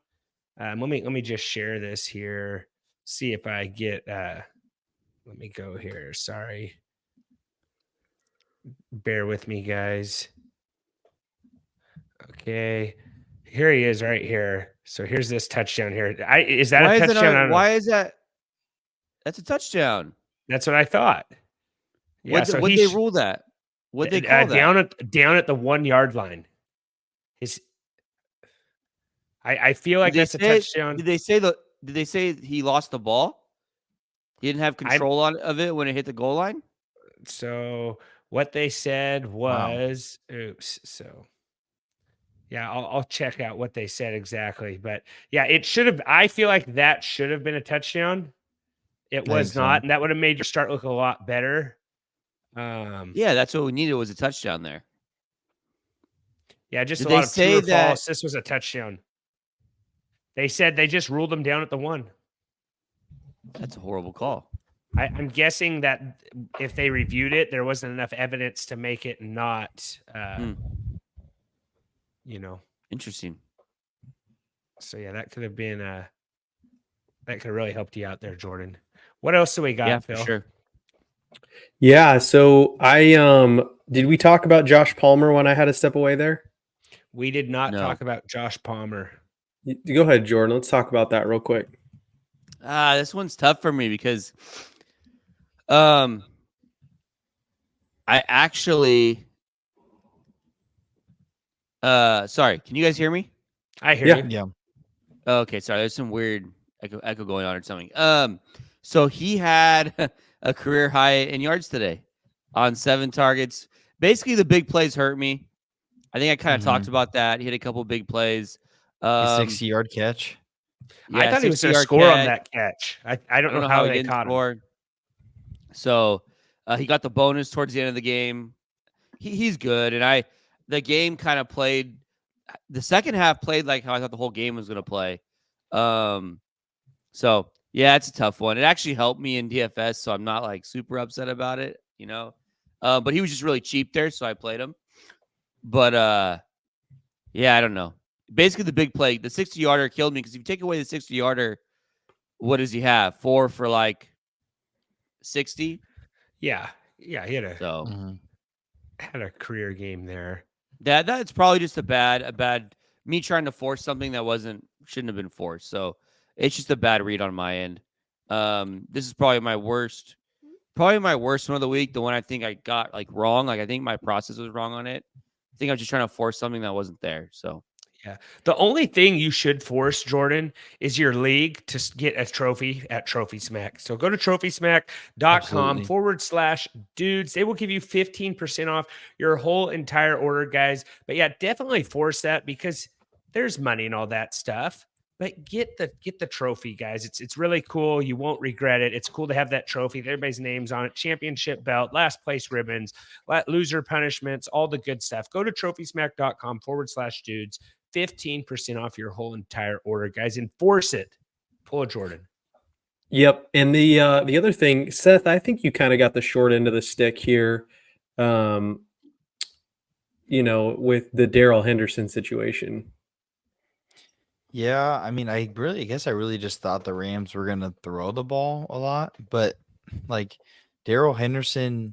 Let me just share this here. See if I get let me go here. Sorry. Bear with me, guys. Okay. Here he is right here. So here's this touchdown here. Is that a touchdown? Why is that? That's a touchdown. That's what I thought. Yeah, would they rule that? Would they call that? Down at the 1 yard line. I feel like that's a touchdown. Did they say he lost the ball? He didn't have control of it when it hit the goal line? So what they said was, oops. So yeah, I'll check out what they said exactly. But yeah, it should have. I feel like that should have been a touchdown. It was not, and that would have made your start look a lot better. Yeah, that's what we needed was a touchdown there. Yeah, just a lot of true or false. This was a touchdown. They said they just ruled them down at the 1. That's a horrible call. I'm guessing that if they reviewed it, there wasn't enough evidence to make it not, Interesting. So yeah, that could have been that could have really helped you out there, Jordan. What else do we got, Phil? For sure. Yeah, so did we talk about Josh Palmer when I had to step away there? We did not talk about Josh Palmer. Go ahead, Jordan. Let's talk about that real quick. This one's tough for me because I actually sorry, can you guys hear me? I hear you. Yeah. Okay, sorry. There's some weird echo going on or something. So he had a career high in yards today on 7 targets. Basically, the big plays hurt me. I think I kind of talked about that. He had a couple big plays. A 60-yard catch. Yeah, I thought he was going to score on that catch. I don't know how they caught him. So he got the bonus towards the end of the game. He's good, and the game kind of played. The second half played like how I thought the whole game was going to play. So yeah, it's a tough one. It actually helped me in DFS, so I'm not like super upset about it, But he was just really cheap there, so I played him. But yeah, I don't know. Basically, the big play, the 60-yarder killed me because if you take away the 60-yarder, what does he have? 4 for like 60? Yeah, he had a career game there. That's probably just a bad me trying to force something that shouldn't have been forced. So it's just a bad read on my end. This is probably my worst one of the week. The one I think I got like wrong. Like I think my process was wrong on it. I think I was just trying to force something that wasn't there. So yeah, the only thing you should force, Jordan, is your league to get a trophy at Trophy Smack. So go to trophysmack.com/dudes. They will give you 15% off your whole entire order, guys. But yeah, definitely force that because there's money and all that stuff. But get the trophy, guys. It's really cool. You won't regret it. It's cool to have that trophy. Everybody's names on it. Championship belt, last place ribbons, loser punishments, all the good stuff. Go to trophysmack.com/dudes. 15% off your whole entire order, guys. Enforce it. Pull a Jordan. Yep. And the other thing, Seth, I think you kind of got the short end of the stick here. With the Darrell Henderson situation. Yeah, I mean, I guess I really just thought the Rams were gonna throw the ball a lot, but like Darrell Henderson,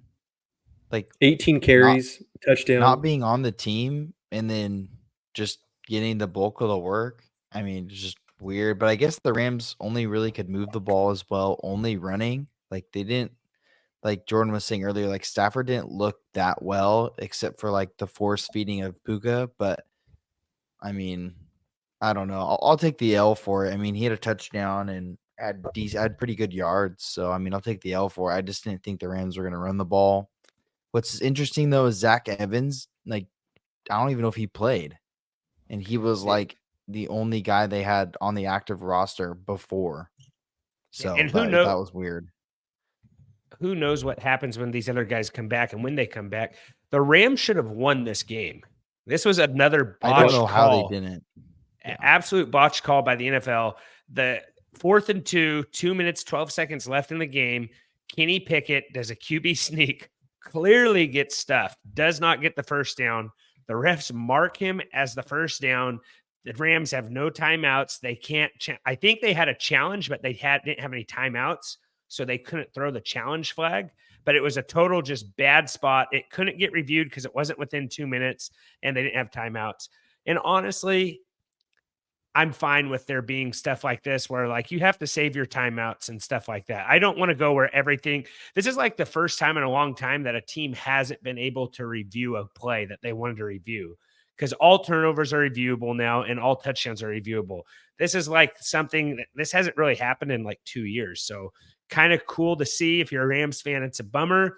like 18 carries, touchdown. not being on the team and then just getting the bulk of the work. I mean, it's just weird. But I guess the Rams only really could move the ball as well, only running. Like they didn't, like Jordan was saying earlier, like Stafford didn't look that well except for like the force feeding of Puka. But I mean, I don't know. I'll take the L for it. I mean, he had a touchdown and had pretty good yards. So I mean, I'll take the L for it. I just didn't think the Rams were going to run the ball. What's interesting though is Zach Evans. Like, I don't even know if he played, and he was like the only guy they had on the active roster before. So and that was weird. Who knows what happens when these other guys come back and when they come back? The Rams should have won this game. This was another botched I don't know how call. they didn't. Yeah. Absolute botch call by the NFL. The 4th and 2, 2 minutes, 12 seconds left in the game. Kenny Pickett does a QB sneak, clearly gets stuffed, does not get the first down. The refs mark him as the first down. The Rams have no timeouts. They can't. I think they had a challenge, but they didn't have any timeouts, so they couldn't throw the challenge flag. But it was a total just bad spot. It couldn't get reviewed because it wasn't within 2 minutes, and they didn't have timeouts. And honestly, I'm fine with there being stuff like this where like you have to save your timeouts and stuff like that. I don't want to go where this is like the first time in a long time that a team hasn't been able to review a play that they wanted to review, because all turnovers are reviewable now and all touchdowns are reviewable. This is like something this hasn't really happened in like 2 years. So kind of cool to see. If you're a Rams fan, it's a bummer.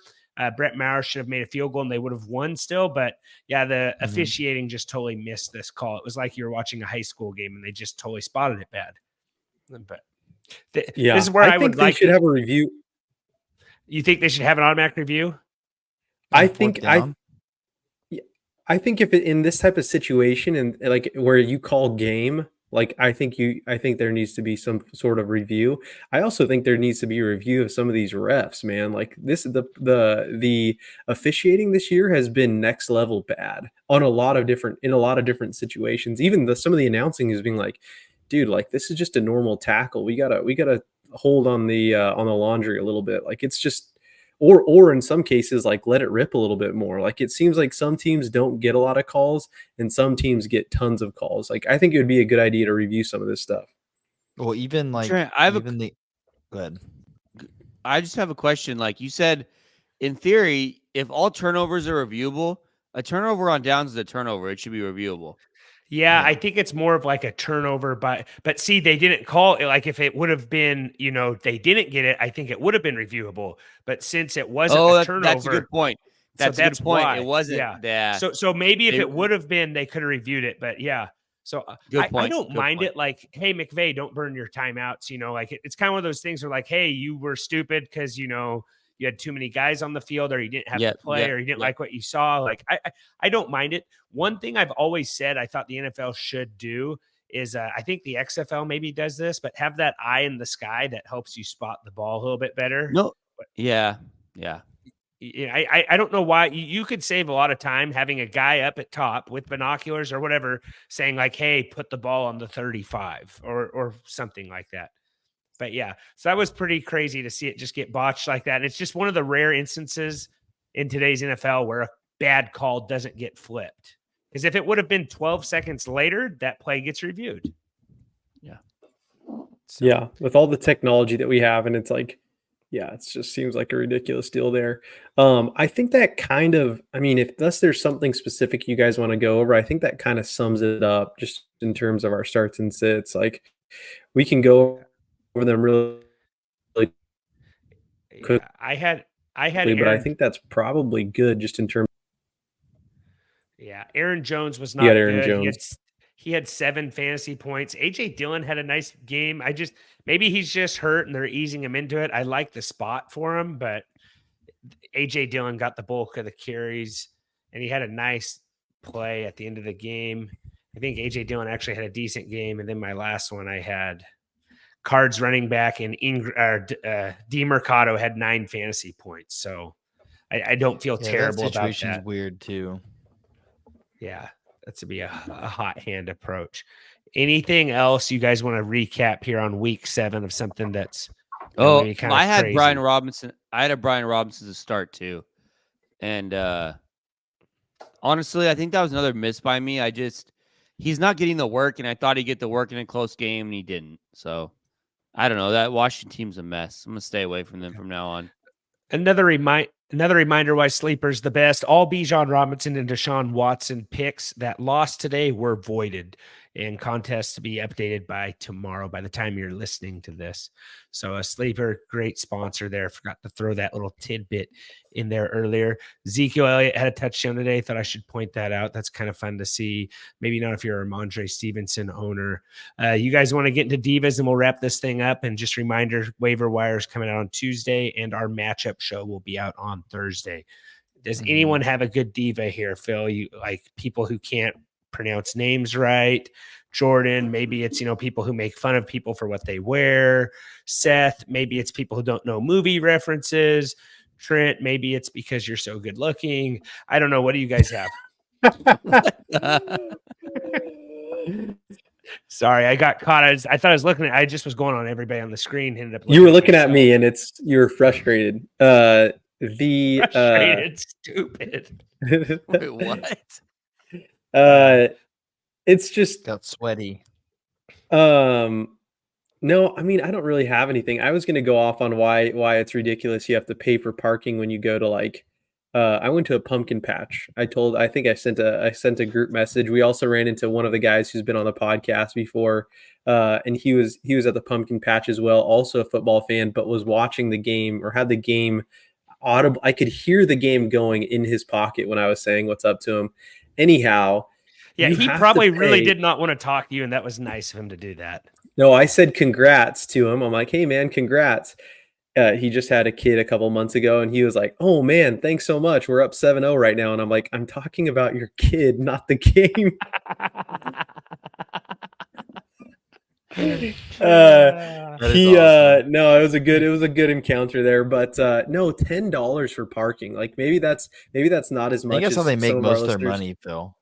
Brett Maher should have made a field goal and they would have won still. But yeah, the officiating just totally missed this call. It was like you were watching a high school game and they just totally spotted it bad. But this is where I would think they should have a review. You think they should have an automatic review? I think if it, in this type of situation and like where you call game, like I think there needs to be some sort of review. I also think there needs to be a review of some of these refs, man. Like the officiating this year has been next level bad in a lot of different situations. Even some of the announcing is being like, dude, like this is just a normal tackle. We gotta hold on the laundry a little bit. Like it's just. Or in some cases, like let it rip a little bit more. Like it seems like some teams don't get a lot of calls and some teams get tons of calls. Like I think it would be a good idea to review some of this stuff. Well, even like Trent, go ahead. I just have a question. Like you said, in theory, if all turnovers are reviewable, a turnover on downs is a turnover. It should be reviewable. Yeah, I think it's more of like a turnover, but see, they didn't call it. Like if it would have been, they didn't get it, I think it would have been reviewable. But since it wasn't a turnover, that's a good point. That's a good point. Why. It wasn't. Yeah. So maybe if it would have been, they could have reviewed it. But yeah. So I don't mind it. Like, hey, McVay, don't burn your timeouts. Like it's kind of one of those things where like, hey, you were stupid because you had too many guys on the field, or you didn't have to play, or you didn't like what you saw. Like, I don't mind it. One thing I've always said I thought the NFL should do is I think the XFL maybe does this, but have that eye in the sky that helps you spot the ball a little bit better. No. Yeah. I don't know why. You could save a lot of time having a guy up at top with binoculars or whatever saying like, hey, put the ball on the 35 or something like that. But yeah, so that was pretty crazy to see it just get botched like that. And it's just one of the rare instances in today's NFL where a bad call doesn't get flipped. Because if it would have been 12 seconds later, that play gets reviewed. Yeah. So. Yeah, with all the technology that we have, and it's like, yeah, it just seems like a ridiculous deal there. I think that kind of, unless there's something specific you guys want to go over, I think that kind of sums it up just in terms of our starts and sits. Like we can go over them really quickly. Yeah, I had but I think that's probably good just in terms. Yeah, Aaron Jones was not good. Jones. He had 7 fantasy points. AJ Dillon had a nice game. Maybe he's just hurt and they're easing him into it. I like the spot for him, but AJ Dillon got the bulk of the carries and he had a nice play at the end of the game. I think AJ Dillon actually had a decent game. And then my last one, I had Cards running back and DeMercado had 9 fantasy points. So I don't feel terrible that about situation's that. weird too. Yeah, that's to be a hot hand approach. Anything else you guys want to recap here on week 7 of something that's I had crazy? Brian Robinson. I had a Brian Robinson to start too. And honestly, I think that was another miss by me. He's not getting the work, and I thought he'd get the work in a close game, and he didn't. So I don't know. That Washington team's a mess. I'm gonna stay away from them from now on. Another reminder why Sleeper's the best. All Bijan Robinson and Deshaun Watson picks that lost today were voided, and contests to be updated by tomorrow by the time you're listening to this. So a Sleeper, great sponsor there. Forgot to throw that little tidbit in there earlier. Ezekiel Elliott had a touchdown today. Thought I should point that out. That's kind of fun to see. Maybe not if you're a Ramondre Stevenson owner. You guys want to get into Divas and we'll wrap this thing up. And just reminder, waiver wires coming out on Tuesday and our matchup show will be out on Thursday. Does anyone have a good diva here, Phil? You like people who can't pronounce names right? Jordan, maybe it's, people who make fun of people for what they wear. Seth, maybe it's people who don't know movie references. Trent, maybe it's because you're so good looking. I don't know. What do you guys have? Sorry, I got caught. I thought I was looking at. I just was going on everybody on the screen. Ended up. You were looking at me, and you were frustrated. Frustrated, stupid. Wait, what? It's just Got sweaty. No, I mean, I don't really have anything. I was going to go off on why it's ridiculous you have to pay for parking when you go to I went to a pumpkin patch. I think I sent a group message. We also ran into one of the guys who's been on the podcast before, and he was at the pumpkin patch as well, also a football fan, but was watching the game or had the game audible. I could hear the game going in his pocket when I was saying what's up to him. Anyhow, yeah, he probably really did not want to talk to you, and that was nice of him to do that. No, I said congrats to him. I'm like, hey, man, congrats. He just had a kid a couple months ago, and he was like, oh, man, thanks so much. We're up 7-0 right now. And I'm like, I'm talking about your kid, not the game. Awesome. No, it was a good encounter there, but no, $10 for parking. Maybe that's not as much. I think that's how they make most of their listeners. money, Phil.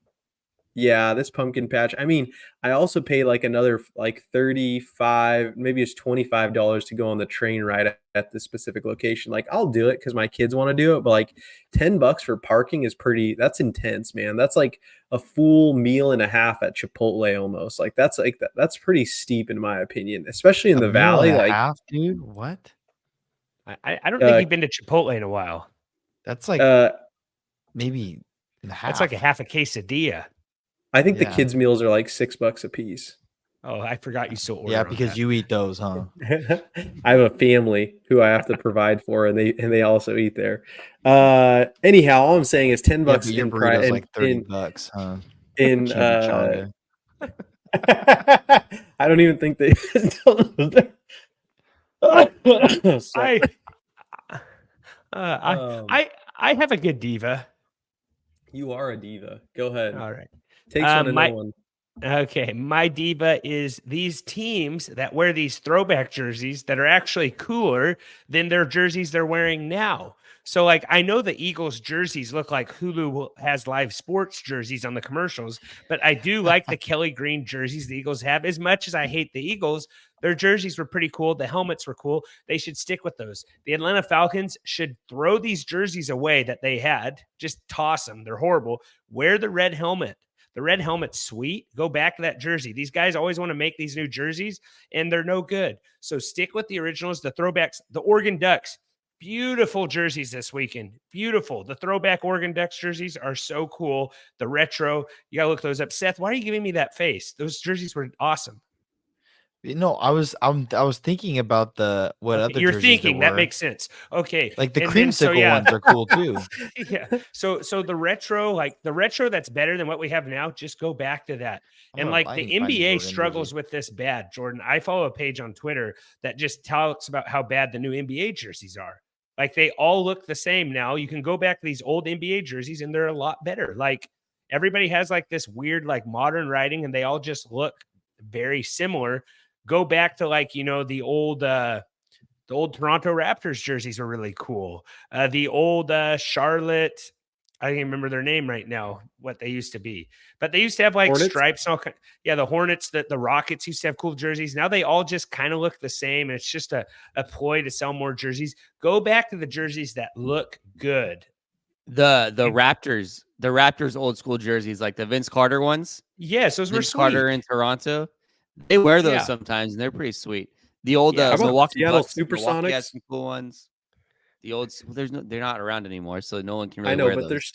Yeah, this pumpkin patch. I mean, I also pay another $35, maybe it's $25 to go on the train ride at the specific location. I'll do it because my kids want to do it, but $10 for parking that's intense, man. That's like a full meal and a half at Chipotle almost. That's pretty steep in my opinion, especially in the valley. Half, dude. What? I don't think you've been to Chipotle in a while. That's maybe half. That's like a half a quesadilla. I think the kids' meals are $6 a piece. Oh, I forgot you still order. Yeah, because you eat those, huh? I have a family who I have to provide for, and they also eat there. Anyhow, all I'm saying is $10 your burrito's $30, huh? I don't even think they. I have a good diva. You are a diva. Go ahead. All right. Takes one to know one. Okay, my diva is these teams that wear these throwback jerseys that are actually cooler than their jerseys they're wearing now. So, I know the Eagles jerseys look like Hulu has live sports jerseys on the commercials, but I do like the Kelly Green jerseys the Eagles have. As much as I hate the Eagles, their jerseys were pretty cool. The helmets were cool. They should stick with those. The Atlanta Falcons should throw these jerseys away that they had. Just toss them. They're horrible. Wear the red helmet. The red helmet's sweet. Go back to that jersey. These guys always want to make these new jerseys, and they're no good. So stick with the originals, the throwbacks. The Oregon Ducks, beautiful jerseys this weekend. Beautiful. The throwback Oregon Ducks jerseys are so cool. The retro, you got to look those up. Seth, why are you giving me that face? Those jerseys were awesome. No, I was thinking about what Okay, other you're jerseys there thinking that were. makes sense. Okay, Like the and then creamsicle ones are cool too. yeah. So the retro, like the retro that's better than what we have now, just go back to that. And like I the can find a NBA Jordan struggles jersey. with this bad, Jordan. I follow a page on Twitter that just talks about how bad the new NBA jerseys are. Like they all look the same now. You can go back to these old NBA jerseys and they're a lot better. Like everybody has like this weird, like modern writing, and they all just look very similar. Go back to like, the old Toronto Raptors jerseys were really cool. The old Charlotte, I can't remember their name right now, what they used to be, but they used to have like Hornets? stripes. And all kind. Yeah, the Hornets, the Rockets used to have cool jerseys. Now they all just kind of look the same. And it's just a ploy to sell more jerseys. Go back to the jerseys that look good. The Raptors old school jerseys, like the Vince Carter ones. Yes, those were Vince sweet. Carter in Toronto. They wear those Yeah. sometimes, and they're pretty sweet. The old Yeah. How about Milwaukee Seattle Bucks, Milwaukee Supersonics? has some cool ones. The old, they're not around anymore, so no one can really I know, wear but those.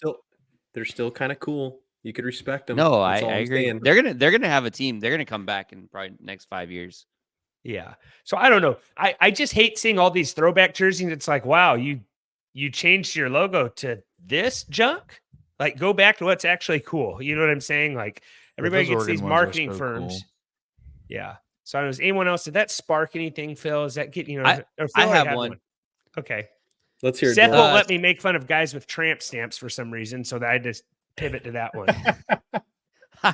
they're still kind of cool. You could respect them. No, That's I all I'm agree. saying. They're gonna have a team. They're gonna come back in probably next 5 years. Yeah. So I don't know. I just hate seeing all these throwback jerseys. It's like, wow, you changed your logo to this junk. Like, go back to what's actually cool. You know what I'm saying? Like, everybody those gets Oregon these ones are marketing so firms. cool. Yeah. So, does anyone else? Did that spark anything, Phil? Is that get I or Phil have had one. Okay. Let's hear it. Seth Jordan. won't let me make fun of guys with tramp stamps for some reason, so that I just pivot to that one.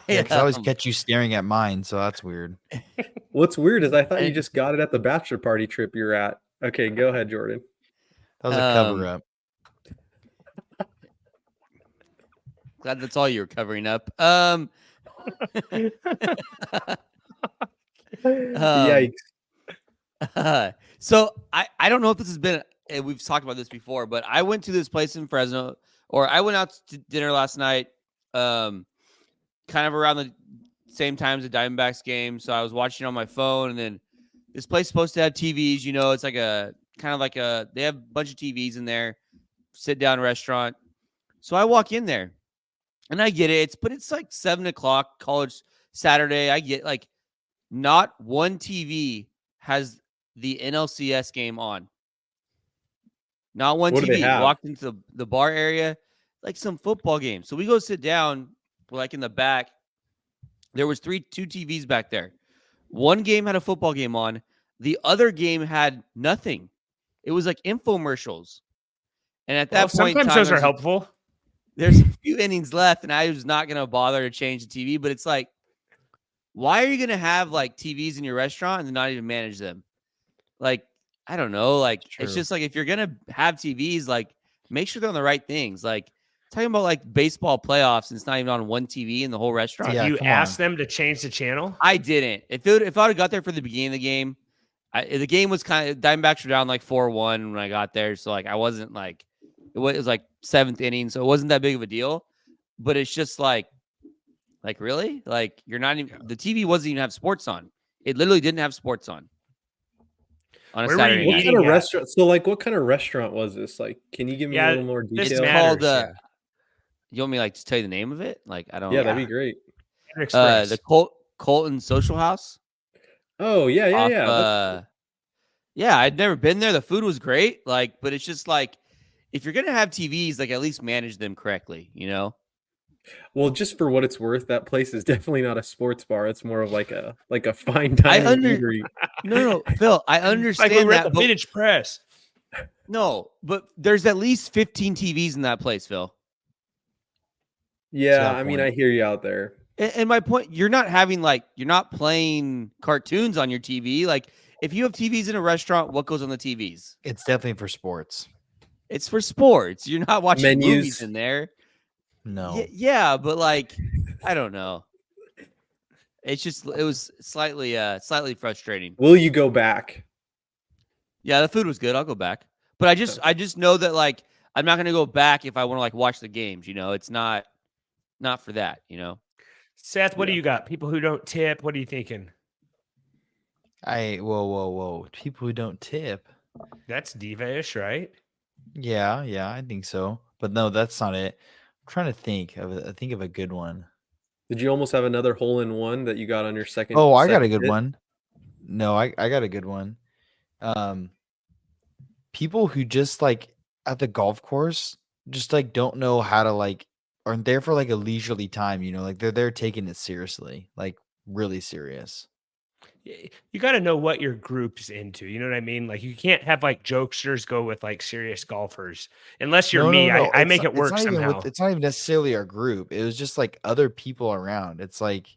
Yeah, because I always catch you staring at mine, so that's weird. What's weird is I thought you just got it at the bachelor party trip you're at. Okay, go ahead, Jordan. That was a cover up. Glad that's all you were covering up. Yikes. So I don't know if this has been, we've talked about this before, but I went to this place in Fresno, or I went out to dinner last night, kind of around the same time as the Diamondbacks game. So I was watching on my phone, and then this place is supposed to have TVs. You know, it's like they have a bunch of TVs in there, sit down restaurant. So I walk in there, and I get it. It's like 7:00 college Saturday. I get like not one TV has the NLCS game on. Not one What do TV. they have? Walked into the bar area, like some football game. So we go sit down, like in the back. There was two TVs back there. One game had a football game on. The other game had nothing. It was like infomercials. And at that point, sometimes those are helpful. There's a few innings left, and I was not going to bother to change the TV. But it's like, why are you going to have like TVs in your restaurant and not even manage them? Like, I don't know. Like, it's just like, if you're going to have TVs, like, make sure they're on the right things. Like, talking about like baseball playoffs, and it's not even on one TV in the whole restaurant. Yeah, You come asked on. them to change the channel? I didn't. If I would have got there for the beginning of the game, the game was kind of, Diamondbacks were down like 4-1 when I got there. So like, I wasn't like, it was like 7th inning. So it wasn't that big of a deal, but it's just like really, like you're not even, the TV wasn't even have sports on. It literally didn't have sports on a Where were Saturday you What night. kind of eating at? restaurant? So, like, what kind of restaurant was this? Like, can you give me Yeah, a little more this detail? It's matters, called, you want me like to tell you the name of it? Like, I don't Yeah, know. that'd be great. Express. The Colton Social House. Oh, yeah. Off, That's yeah, I'd never been there. The food was great. Like, but it's just like, if you're going to have TVs, like at least manage them correctly, you know? Well, just for what it's worth, that place is definitely not a sports bar. It's more of like a fine dining eatery. No, Phil, I Like understand we were at that. the vintage press. No, but there's at least 15 TVs in that place, Phil. Yeah, that I mean, point. I hear you out there. And my point, you're not playing cartoons on your TV. Like, if you have TVs in a restaurant, what goes on the TVs? It's definitely for sports. It's for sports. You're not watching Menus. movies in there. No. Yeah, but like, I don't know. It's just, it was slightly frustrating. Will you go back? Yeah, the food was good. I'll go back. But I just know that like, I'm not going to go back if I want to like watch the games, you know. It's not for that, you know. Seth, what do you got? People who don't tip, what are you thinking? Whoa. People who don't tip. That's diva-ish, right? Yeah, I think so. But no, that's not it. I'm trying to think of a good one. Did you almost have another hole in one that you got on your second? Oh, I got a second good hit? one. No, I got a good one. People who just like at the golf course just like don't know how to like aren't there for like a leisurely time, like they're there taking it seriously, like really serious. You got to know what your group's into. You know what I mean? Like, you can't have like jokesters go with like serious golfers unless you're No, no, me. no. I make it It's work not even somehow. it's not even necessarily our group. It was just like other people around. It's like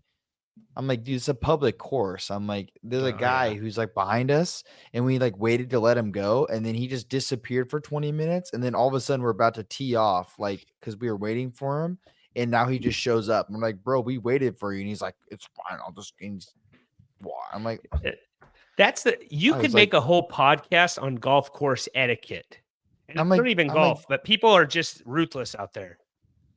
I'm like, dude, it's a public course. I'm like, there's a Oh, guy yeah. who's like behind us, and we like waited to let him go, and then he just disappeared for 20 minutes, and then all of a sudden we're about to tee off, like because we were waiting for him, and now he just shows up. I'm like, bro, we waited for you, and he's like, it's fine, I'll just. I'm like, You I could was make like, a whole podcast on golf course etiquette. And I'm it's like, not even I'm like, golf, but people are just ruthless out there.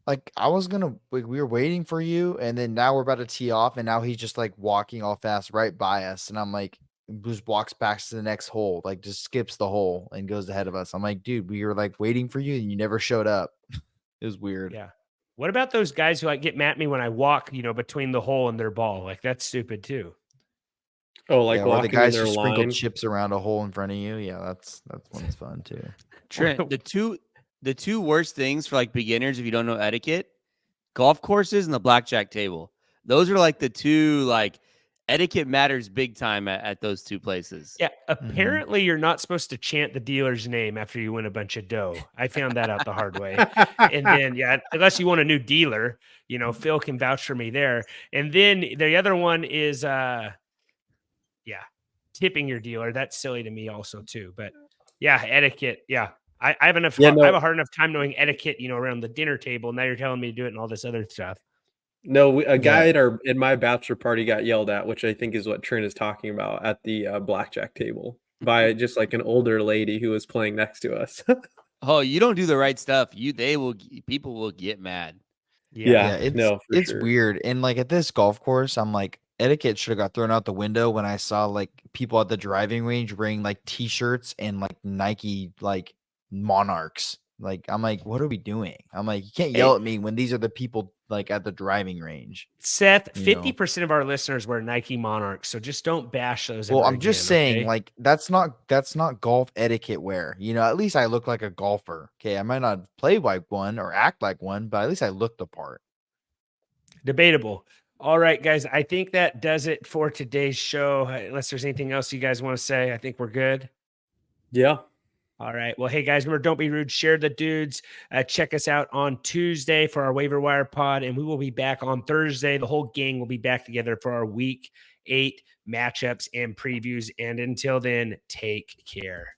like I was gonna, like, we were waiting for you, and then now we're about to tee off, and now he's just like walking all fast right by us, and I'm like, just walks back to the next hole, like just skips the hole and goes ahead of us. I'm like, dude, we were like waiting for you, and you never showed up. It was weird. Yeah. What about those guys who like get mad at me when I walk, between the hole and their ball? Like, that's stupid too. Oh, like Yeah, or the walking in guys their who sprinkle line. chips around a hole in front of you. Yeah, that's one's fun too. Trent, the two worst things for like beginners if you don't know etiquette, golf courses and the blackjack table. Those are like the two, like, etiquette matters big time at those two places. Yeah. Apparently, you're not supposed to chant the dealer's name after you win a bunch of dough. I found that out the hard way. And then, yeah, unless you want a new dealer, Phill can vouch for me there. And then the other one is, tipping your dealer. That's silly to me also too. But yeah, etiquette. Yeah. I have enough. Yeah, I have no. a hard enough time knowing etiquette, around the dinner table. Now you're telling me to do it and all this other stuff. No, a guy Yeah. in my bachelor party got yelled at, which I think is what Trent is talking about at the blackjack table by just like an older lady who was playing next to us. Oh, you don't do the right stuff. People will get mad. Yeah, no, for it's sure. weird. And like at this golf course, I'm like, etiquette should have got thrown out the window when I saw like people at the driving range wearing like t-shirts and like Nike like Monarchs. Like, I'm like, what are we doing? I'm like, you can't yell at me when these are the people like at the driving range. Seth, You know? 50% of our listeners wear Nike Monarchs, so just don't bash those. Well, ever I'm just again, saying, okay? like, that's not golf etiquette wear. At least I look like a golfer. Okay, I might not play like one or act like one, but at least I look the part. Debatable. All right, guys. I think that does it for today's show. Unless there's anything else you guys want to say, I think we're good. Yeah. All right. Well, hey, guys, remember, don't be rude. Share the dudes. Check us out on Tuesday for our waiver wire pod, and we will be back on Thursday. The whole gang will be back together for our week 8 matchups and previews. And until then, take care.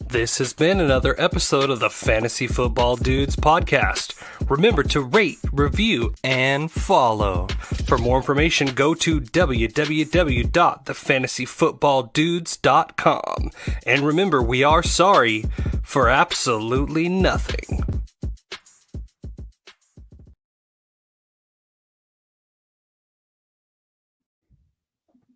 This has been another episode of the Fantasy Football Dudes podcast. Remember to rate, review, and follow. For more information, go to www.thefantasyfootballdudes.com. And remember, we are sorry for absolutely nothing.